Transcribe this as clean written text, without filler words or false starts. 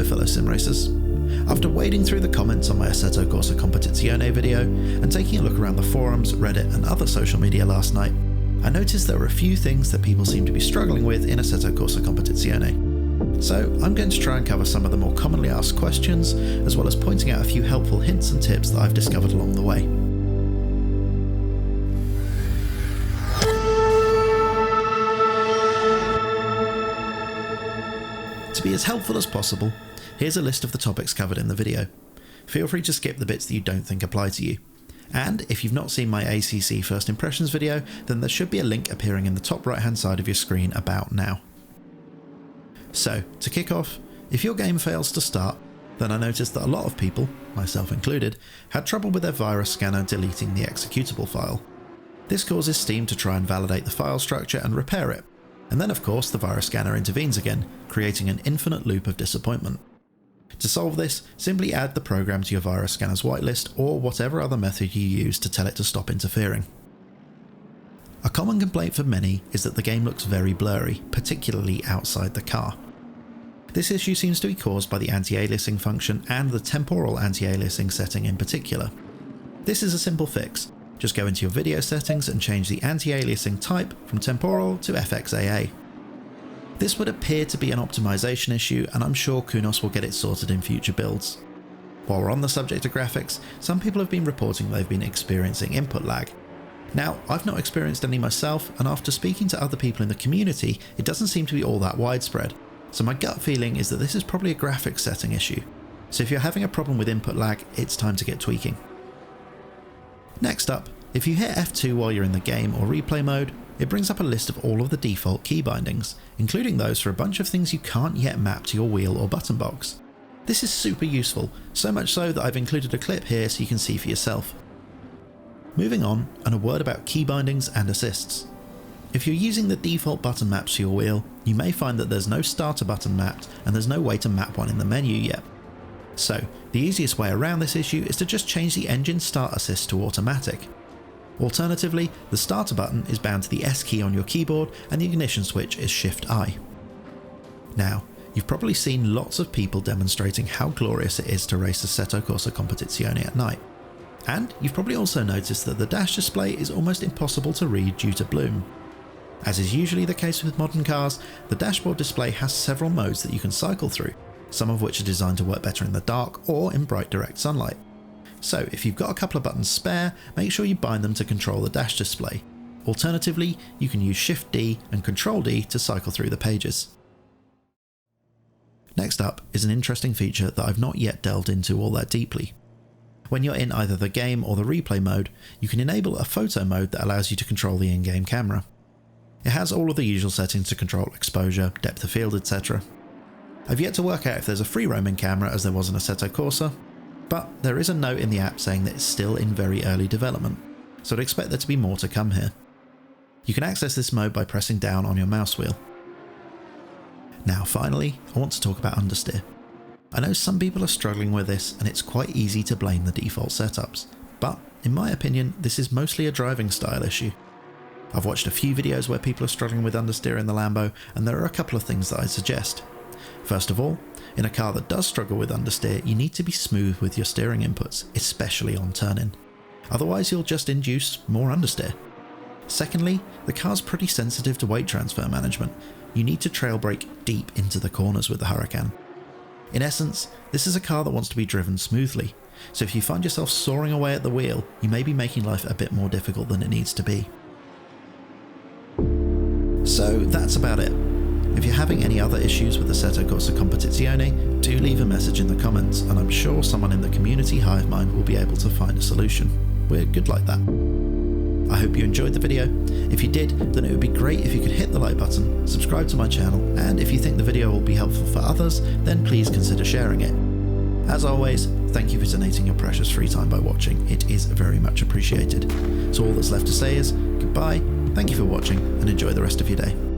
Hello fellow sim racers. After wading through the comments on my Assetto Corsa Competizione video and taking a look around the forums, Reddit and other social media last night, I noticed there were a few things that people seem to be struggling with in Assetto Corsa Competizione. So I'm going to try and cover some of the more commonly asked questions, as well as pointing out a few helpful hints and tips that I've discovered along the way. To be as helpful as possible, here's a list of the topics covered in the video. Feel free to skip the bits that you don't think apply to you. And if you've not seen my ACC First Impressions video, then there should be a link appearing in the top right hand side of your screen about now. So, to kick off, if your game fails to start, then I noticed that a lot of people, myself included, had trouble with their virus scanner deleting the executable file. This causes Steam to try and validate the file structure and repair it. And then of course the virus scanner intervenes again, creating an infinite loop of disappointment. To solve this, simply add the program to your virus scanner's whitelist or whatever other method you use to tell it to stop interfering. A common complaint for many is that the game looks very blurry, particularly outside the car. This issue seems to be caused by the anti-aliasing function and the temporal anti-aliasing setting in particular. This is a simple fix. Just go into your video settings and change the anti-aliasing type from temporal to FXAA. This would appear to be an optimization issue, and I'm sure Kunos will get it sorted in future builds. While we're on the subject of graphics, some people have been reporting they've been experiencing input lag. Now, I've not experienced any myself, and after speaking to other people in the community, it doesn't seem to be all that widespread, so my gut feeling is that this is probably a graphics setting issue. So if you're having a problem with input lag, it's time to get tweaking. Next up, if you hit F2 while you're in the game or replay mode, it brings up a list of all of the default key bindings, including those for a bunch of things you can't yet map to your wheel or button box. This is super useful, so much so that I've included a clip here so you can see for yourself. Moving on, and a word about key bindings and assists. If you're using the default button maps to your wheel, you may find that there's no starter button mapped and there's no way to map one in the menu yet. So, the easiest way around this issue is to just change the engine start assist to automatic. Alternatively, the starter button is bound to the S key on your keyboard and the ignition switch is Shift-I. Now, you've probably seen lots of people demonstrating how glorious it is to race Assetto Corsa Competizione at night. And you've probably also noticed that the dash display is almost impossible to read due to bloom. As is usually the case with modern cars, the dashboard display has several modes that you can cycle through, some of which are designed to work better in the dark or in bright direct sunlight. So if you've got a couple of buttons spare, make sure you bind them to control the dash display. Alternatively, you can use Shift-D and Control-D to cycle through the pages. Next up is an interesting feature that I've not yet delved into all that deeply. When you're in either the game or the replay mode, you can enable a photo mode that allows you to control the in-game camera. It has all of the usual settings to control exposure, depth of field, etc. I've yet to work out if there's a free roaming camera as there was in Assetto Corsa, but there is a note in the app saying that it's still in very early development, so I'd expect there to be more to come here. You can access this mode by pressing down on your mouse wheel. Now finally, I want to talk about Understeer. I know some people are struggling with this and it's quite easy to blame the default setups, but in my opinion this is mostly a driving style issue. I've watched a few videos where people are struggling with Understeer in the Lambo, and there are a couple of things that I'd suggest. First of all, in a car that does struggle with understeer, you need to be smooth with your steering inputs, especially on turn-in. Otherwise you'll just induce more understeer. Secondly, the car's pretty sensitive to weight transfer management. You need to trail brake deep into the corners with the Hurricane. In essence, this is a car that wants to be driven smoothly, so if you find yourself soaring away at the wheel, you may be making life a bit more difficult than it needs to be. So that's about it. If you're having any other issues with Assetto Corsa Competizione, do leave a message in the comments and I'm sure someone in the community hive mind will be able to find a solution. We're good like that. I hope you enjoyed the video. If you did, then it would be great if you could hit the like button, subscribe to my channel, and if you think the video will be helpful for others, then please consider sharing it. As always, thank you for donating your precious free time by watching. It is very much appreciated. So all that's left to say is goodbye, thank you for watching, and enjoy the rest of your day.